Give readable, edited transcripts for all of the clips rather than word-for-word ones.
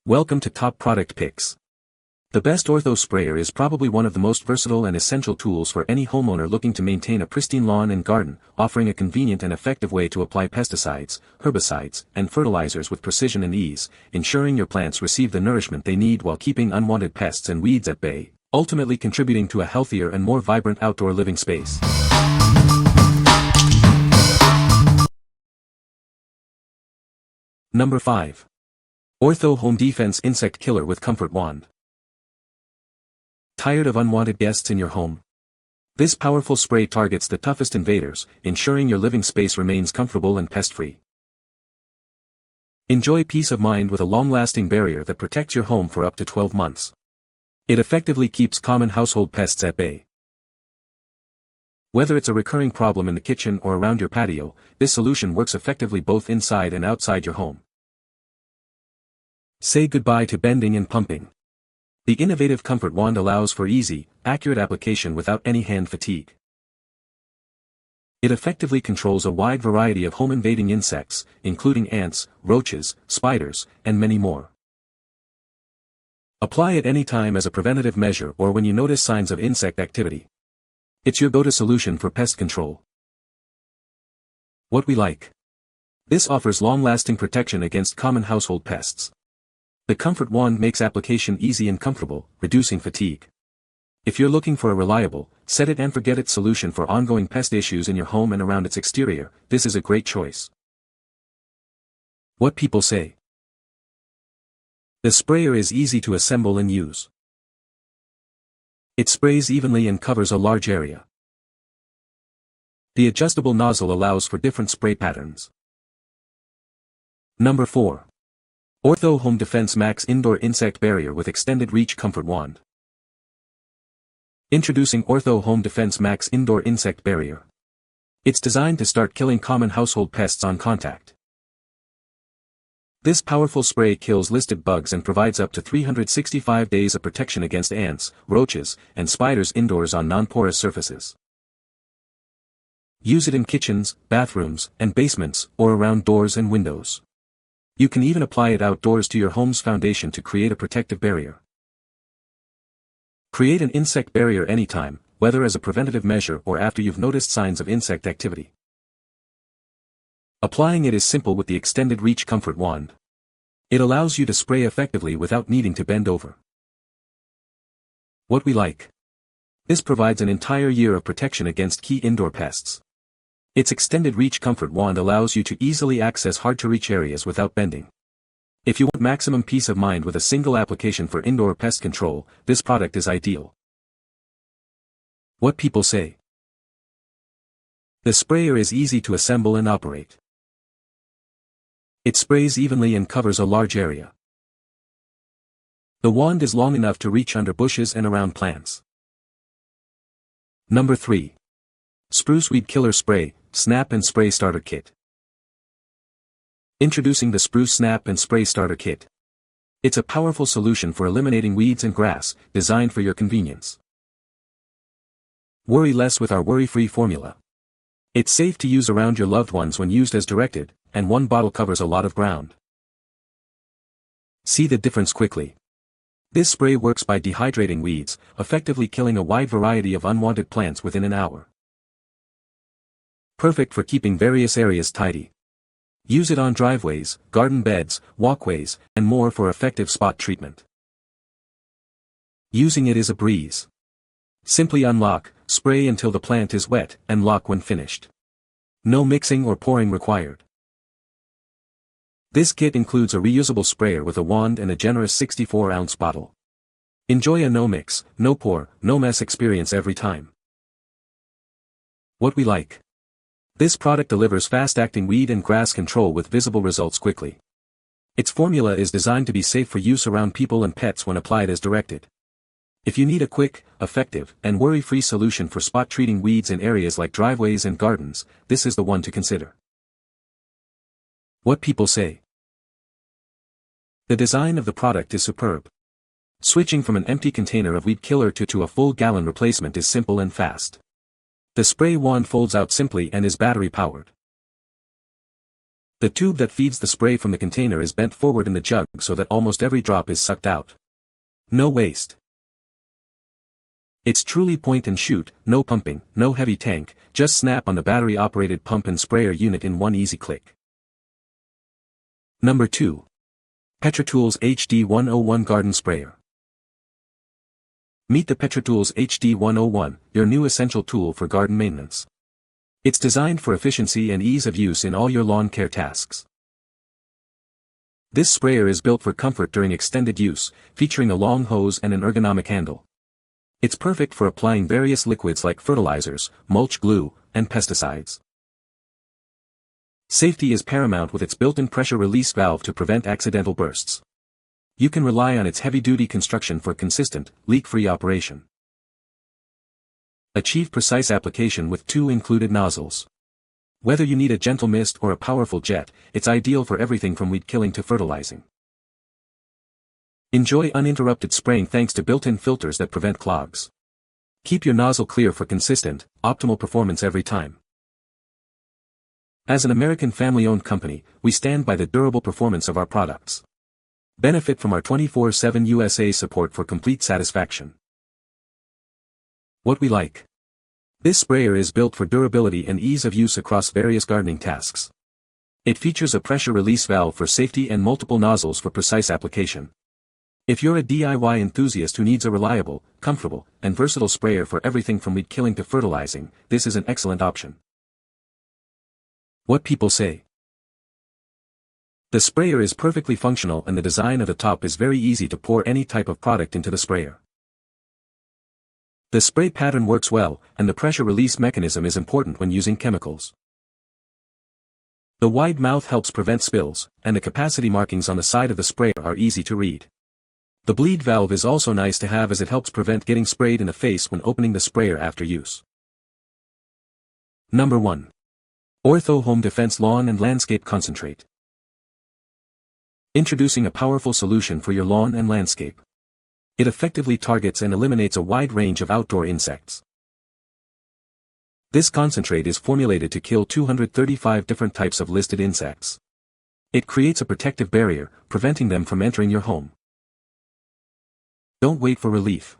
Welcome to Top Product Picks. The best Ortho Sprayer is probably one of the most versatile and essential tools for any homeowner looking to maintain a pristine lawn and garden, offering a convenient and effective way to apply pesticides, herbicides, and fertilizers with precision and ease, ensuring your plants receive the nourishment they need while keeping unwanted pests and weeds at bay, ultimately contributing to a healthier and more vibrant outdoor living space. Number 5. Ortho Home Defense Insect Killer with Comfort Wand. Tired of unwanted guests in your home? This powerful spray targets the toughest invaders, ensuring your living space remains comfortable and pest-free. Enjoy peace of mind with a long-lasting barrier that protects your home for up to 12 months. It effectively keeps common household pests at bay. Whether it's a recurring problem in the kitchen or around your patio, this solution works effectively both inside and outside your home. Say goodbye to bending and pumping. The innovative Comfort Wand allows for easy, accurate application without any hand fatigue. It effectively controls a wide variety of home-invading insects, including ants, roaches, spiders, and many more. Apply it anytime as a preventative measure or when you notice signs of insect activity. It's your go-to solution for pest control. What we like. This offers long-lasting protection against common household pests. The Comfort Wand makes application easy and comfortable, reducing fatigue. If you're looking for a reliable, set-it-and-forget-it solution for ongoing pest issues in your home and around its exterior, this is a great choice. What people say. The sprayer is easy to assemble and use. It sprays evenly and covers a large area. The adjustable nozzle allows for different spray patterns. Number 4. Ortho Home Defense Max Indoor Insect Barrier with Extended Reach Comfort Wand. Introducing Ortho Home Defense Max Indoor Insect Barrier. It's designed to start killing common household pests on contact. This powerful spray kills listed bugs and provides up to 365 days of protection against ants, roaches, and spiders indoors on non-porous surfaces. Use it in kitchens, bathrooms, and basements, or around doors and windows. You can even apply it outdoors to your home's foundation to create a protective barrier. Create an insect barrier anytime, whether as a preventative measure or after you've noticed signs of insect activity. Applying it is simple with the Extended Reach Comfort Wand. It allows you to spray effectively without needing to bend over. What we like. This provides an entire year of protection against key indoor pests. Its Extended Reach Comfort Wand allows you to easily access hard-to-reach areas without bending. If you want maximum peace of mind with a single application for indoor pest control, this product is ideal. What people say. The sprayer is easy to assemble and operate. It sprays evenly and covers a large area. The wand is long enough to reach under bushes and around plants. Number 3. Spruce Weed Killer Spray, Snap and Spray Starter Kit. Introducing the Spruce Snap and Spray Starter Kit. It's a powerful solution for eliminating weeds and grass, designed for your convenience. Worry less with our worry-free formula. It's safe to use around your loved ones when used as directed, and one bottle covers a lot of ground. See the difference quickly. This spray works by dehydrating weeds, effectively killing a wide variety of unwanted plants within an hour. Perfect for keeping various areas tidy. Use it on driveways, garden beds, walkways, and more for effective spot treatment. Using it is a breeze. Simply unlock, spray until the plant is wet, and lock when finished. No mixing or pouring required. This kit includes a reusable sprayer with a wand and a generous 64-ounce bottle. Enjoy a no-mix, no-pour, no-mess experience every time. What we like. This product delivers fast-acting weed and grass control with visible results quickly. Its formula is designed to be safe for use around people and pets when applied as directed. If you need a quick, effective, and worry-free solution for spot treating weeds in areas like driveways and gardens, this is the one to consider. What people say. The design of the product is superb. Switching from an empty container of weed killer to a full-gallon replacement is simple and fast. The spray wand folds out simply and is battery-powered. The tube that feeds the spray from the container is bent forward in the jug so that almost every drop is sucked out. No waste. It's truly point and shoot, no pumping, no heavy tank, just snap on the battery-operated pump and sprayer unit in one easy click. Number 2. PetraTools HD101 Garden Sprayer. Meet the PetraTools HD101, your new essential tool for garden maintenance. It's designed for efficiency and ease of use in all your lawn care tasks. This sprayer is built for comfort during extended use, featuring a long hose and an ergonomic handle. It's perfect for applying various liquids like fertilizers, mulch glue, and pesticides. Safety is paramount with its built-in pressure release valve to prevent accidental bursts. You can rely on its heavy-duty construction for consistent, leak-free operation. Achieve precise application with 2 included nozzles. Whether you need a gentle mist or a powerful jet, it's ideal for everything from weed killing to fertilizing. Enjoy uninterrupted spraying thanks to built-in filters that prevent clogs. Keep your nozzle clear for consistent, optimal performance every time. As an American family-owned company, we stand by the durable performance of our products. Benefit from our 24/7 USA support for complete satisfaction. What we like. This sprayer is built for durability and ease of use across various gardening tasks. It features a pressure release valve for safety and multiple nozzles for precise application. If you're a DIY enthusiast who needs a reliable, comfortable, and versatile sprayer for everything from weed killing to fertilizing, this is an excellent option. What people say. The sprayer is perfectly functional and the design of the top is very easy to pour any type of product into the sprayer. The spray pattern works well, and the pressure release mechanism is important when using chemicals. The wide mouth helps prevent spills, and the capacity markings on the side of the sprayer are easy to read. The bleed valve is also nice to have as it helps prevent getting sprayed in the face when opening the sprayer after use. Number 1. Ortho Home Defense Lawn and Landscape Concentrate. Introducing a powerful solution for your lawn and landscape. It effectively targets and eliminates a wide range of outdoor insects. This concentrate is formulated to kill 235 different types of listed insects. It creates a protective barrier, preventing them from entering your home. Don't wait for relief.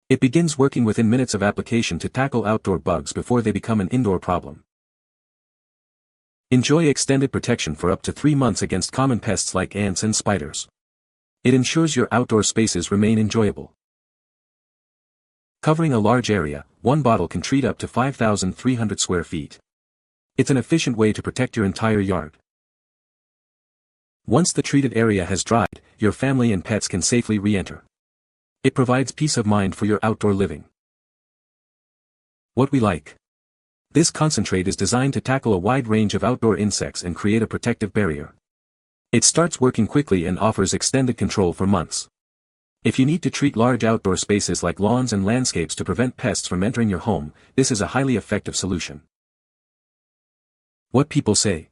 It begins working within minutes of application to tackle outdoor bugs before they become an indoor problem. Enjoy extended protection for up to 3 months against common pests like ants and spiders. It ensures your outdoor spaces remain enjoyable. Covering a large area, one bottle can treat up to 5,300 square feet. It's an efficient way to protect your entire yard. Once the treated area has dried, your family and pets can safely re-enter. It provides peace of mind for your outdoor living. What we like. This concentrate is designed to tackle a wide range of outdoor insects and create a protective barrier. It starts working quickly and offers extended control for months. If you need to treat large outdoor spaces like lawns and landscapes to prevent pests from entering your home, this is a highly effective solution. What people say.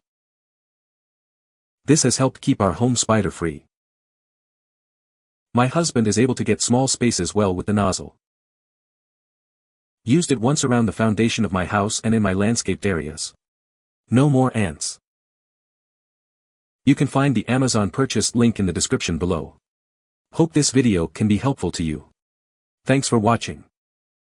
This has helped keep our home spider-free. My husband is able to get small spaces well with the nozzle. Used it once around the foundation of my house and in my landscaped areas. No more ants. You can find the Amazon purchase link in the description below. Hope this video can be helpful to you. Thanks for watching.